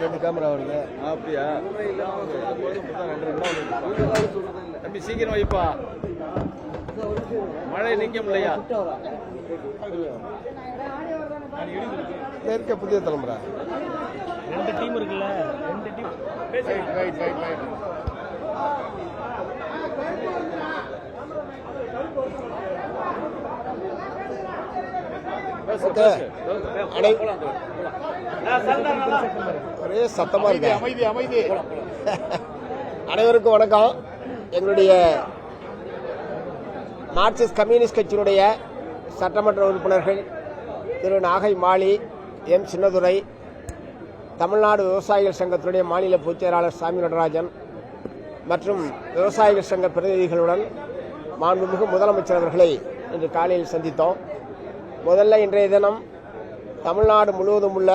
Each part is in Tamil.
ரெண்டு கேமரா வருது. அப்படியா? தம்பி சீக்கிரம் வைப்பா, மழை நீங்க இல்லையா? இருக்க புதிய தலைமுறை ரெண்டு டீம் இருக்குல்ல, ரெண்டு டீம். ஒரே சத்தமா இருக்கு. அமைதி அமைதி. அனைவருக்கும் வணக்கம். எங்களுடைய மார்க்சிஸ்ட் கம்யூனிஸ்ட் கட்சியினுடைய சட்டமன்ற உறுப்பினர்கள் திரு நாகை மாலி, எம் சின்னதுரை, தமிழ்நாடு விவசாயிகள் சங்கத்தினுடைய மாநில பொதுச் செயலாளர் சாமி நடராஜன் மற்றும் விவசாயிகள் சங்க பிரதிநிதிகளுடன் மாண்புமிகு முதலமைச்சர் அவர்களை இன்று காலையில் சந்தித்தோம். முதல்ல இன்றைய தினம் தமிழ்நாடு முழுவதும் உள்ள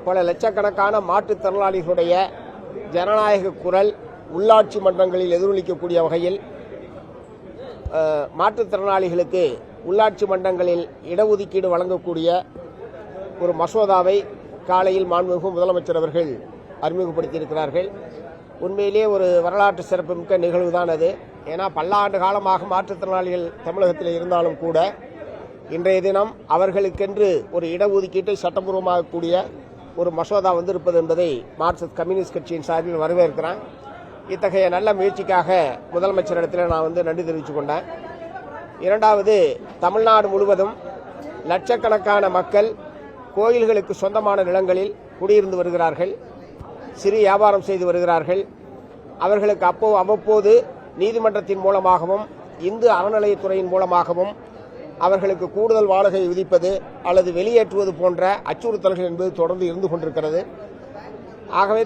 பல லட்சக்கணக்கான மாற்றுத்திறனாளிகளுடைய ஜனநாயக குரல் உள்ளாட்சி மன்றங்களில் எதிரொலிக்கக்கூடிய வகையில் மாற்றுத்திறனாளிகளுக்கு உள்ளாட்சி மன்றங்களில் இடஒதுக்கீடு வழங்கக்கூடிய ஒரு மசோதாவை காலையில் மாண்புமிகு முதலமைச்சர் அவர்கள் அறிமுகப்படுத்தியிருக்கிறார்கள். உண்மையிலே ஒரு வரலாற்று சிறப்புமிக்க நிகழ்வுதான் அது. ஏன்னா பல்லாண்டு காலமாக மாற்றுத்திறனாளிகள் தமிழகத்தில் இருந்தாலும் கூட இன்றைய தினம் அவர்களுக்கென்று ஒரு இடஒதுக்கீட்டை சட்டப்பூர்வமாகக்கூடிய ஒரு மசோதா வந்திருப்பது என்பதை மார்க்சிஸ்ட் கம்யூனிஸ்ட் கட்சியின் சார்பில் வரவேற்கிறேன். இத்தகைய நல்ல முயற்சிக்காக முதலமைச்சரிடத்தில் நான் நன்றி தெரிவித்துக் கொண்டேன். இரண்டாவது, தமிழ்நாடு முழுவதும் லட்சக்கணக்கான மக்கள் கோயில்களுக்கு சொந்தமான நிலங்களில் குடியிருந்து வருகிறார்கள், சிறு வியாபாரம் செய்து வருகிறார்கள். அவர்களுக்கு அவ்வப்போது நீதிமன்றத்தின் மூலமாகவும் இந்து அறநிலையத்துறையின் மூலமாகவும் அவர்களுக்கு கூடுதல் வாடகை விதிப்பது அல்லது வெளியேற்றுவது போன்ற அச்சுறுத்தல்கள் என்பது தொடர்ந்து இருந்து கொண்டிருக்கிறது. ஆகவே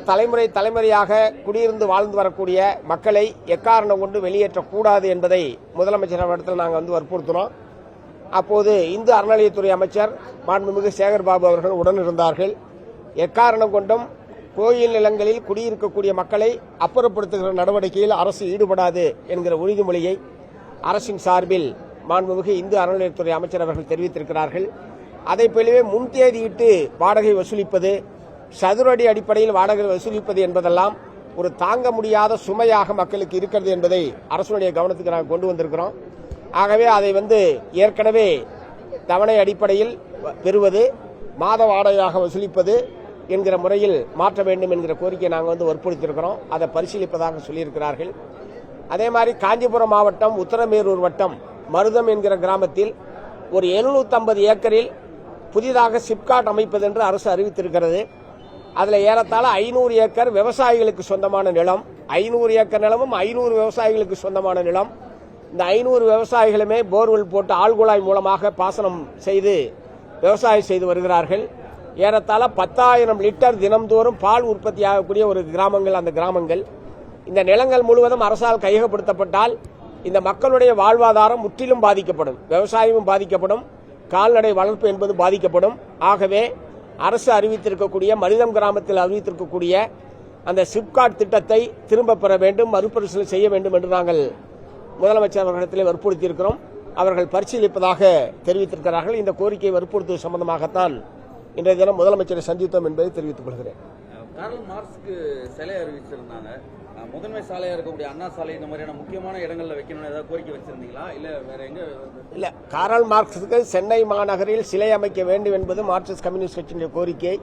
தலைமுறையாக குடியிருந்து வாழ்ந்து வரக்கூடிய மக்களை எக்காரணம் கொண்டு வெளியேற்றக்கூடாது என்பதை முதலமைச்சர் அவரிடத்தில் நாங்கள் வற்புறுத்தினோம். அப்போது இந்து அறநிலையத்துறை அமைச்சர் மாண்புமிகு சேகர்பாபு அவர்கள் உடன் இருந்தார்கள். எக்காரணம் கொண்டும் கோயில் நிலங்களில் குடியிருக்கக்கூடிய மக்களை அப்புறப்படுத்துகிற நடவடிக்கையில் அரசு ஈடுபடாது என்கிற உறுதிமொழியை அரசின் சார்பில் மாண்புமிகு இந்து அறநிலையத்துறை அமைச்சர் அவர்கள் தெரிவித்திருக்கிறார்கள். அதை போலவே முன்தேதியிட்டு வாடகை வசூலிப்பது, சதுர அடி அடிப்படையில் வாடகை வசூலிப்பது என்பதெல்லாம் ஒரு தாங்க முடியாத சுமையாக மக்களுக்கு இருக்கிறது என்பதை அரசுடைய கவனத்துக்கு நாங்கள் கொண்டு வந்திருக்கிறோம். ஆகவே அதை ஏற்கனவே தவணை அடிப்படையில் பெறுவது, மாத வாடகையாக வசூலிப்பது என்கிற முறையில் மாற்ற வேண்டும் என்கிற கோரிக்கையை நாங்கள் வற்புறுத்தியிருக்கிறோம். அதை பரிசீலிப்பதாக சொல்லியிருக்கிறார்கள். அதே மாதிரி காஞ்சிபுரம் மாவட்டம் உத்தரமேரூர் வட்டம் மருதம் என்கிற கிராமத்தில் ஒரு 750 ஏக்கரில் புதிதாக சிப்காட் அமைப்பது என்று அரசு அறிவித்திருக்கிறது. அதில் ஏறத்தாழ 500 ஏக்கர் விவசாயிகளுக்கு சொந்தமான நிலம், 500 ஏக்கர் நிலமும் 500 விவசாயிகளுக்கு சொந்தமான நிலம். இந்த 500 விவசாயிகளுமே போர்வெல் போட்டு ஆழ்குழாய் மூலமாக பாசனம் செய்து விவசாயம் செய்து வருகிறார்கள். ஏறத்தாழ 10,000 லிட்டர் தினம்தோறும் பால் உற்பத்தி ஆகக்கூடிய ஒரு கிராமங்கள் அந்த கிராமங்கள். இந்த நிலங்கள் முழுவதும் அரசால் கையகப்படுத்தப்பட்டால் இந்த மக்களுடைய வாழ்வாதாரம் முற்றிலும் பாதிக்கப்படும், விவசாயமும் பாதிக்கப்படும், கால்நடை வளர்ப்பு என்பது பாதிக்கப்படும். ஆகவே அரசு அறிவித்திருக்கக்கூடிய மருதம் கிராமத்தில் அறிவித்திருக்கக்கூடிய அந்த சிப்காட் திட்டத்தை திரும்ப பெற வேண்டும், மறுபரிசீலனை செய்ய வேண்டும் என்று நாங்கள் முதலமைச்சர் அவர்களிடத்தில் வற்புறுத்தியிருக்கிறோம். அவர்கள் பரிசீலிப்பதாக தெரிவித்திருக்கிறார்கள். இந்த கோரிக்கையை வற்புறுத்துவது சம்பந்தமாகத்தான் இன்றைய தினம் முதலமைச்சரை சந்தித்தோம் என்பதை தெரிவித்துக் கொள்கிறேன். கார்ல் மார்க்ஸ்க்கு சிலை அறிவிச்சிருந்தாங்க. முதன்மை சாலையா இருக்கக்கூடிய அண்ணா சாலை இந்த மாதிரியான முக்கியமான இடங்கள்ல வைக்கணும்னு ஏதாவது கோரிக்கை வச்சிருந்தீங்களா? இல்ல வேற எங்க? இல்ல, கார்ல் மார்க்ஸுக்கு சென்னை மாநகரில் சிலை அமைக்க வேண்டும் என்பது மார்க்சிஸ்ட் கம்யூனிஸ்ட் கட்சியின் கோரிக்கை.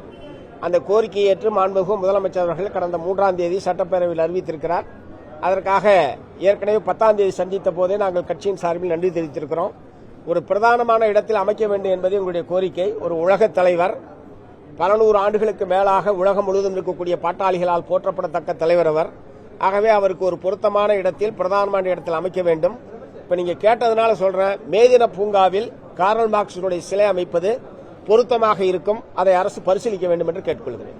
அந்த கோரிக்கையை ஏற்று மாண்புமிகு முதலமைச்சர் அவர்கள் கடந்த 3ஆம் தேதி சட்டப்பேரவையில் அறிவித்திருக்கிறார். அதற்காக ஏற்கனவே 10ஆம் தேதி சந்தித்த போதே நாங்கள் கட்சியின் சார்பில் நன்றி தெரிவித்திருக்கிறோம். ஒரு பிரதானமான இடத்தில் அமைக்க வேண்டும் என்பது எங்களுடைய கோரிக்கை. ஒரு உலகத் தலைவர், பல நூறு ஆண்டுகளுக்கு மேலாக உலகம் முழுவதும் இருக்கக்கூடிய பாட்டாளிகளால் போற்றப்படத்தக்க தலைவர் அவர். ஆகவே அவருக்கு ஒரு பொருத்தமான இடத்தில், பிரதானமான இடத்தில் அமைக்க வேண்டும். இப்ப நீங்க கேட்டதுனால சொல்றேன், மேதின பூங்காவில் கார்ல் மார்க்ஸினுடைய சிலை அமைப்பது பொருத்தமாக இருக்கும். அதை அரசு பரிசீலிக்க வேண்டும் என்று கேட்டுக்கொள்கிறேன்.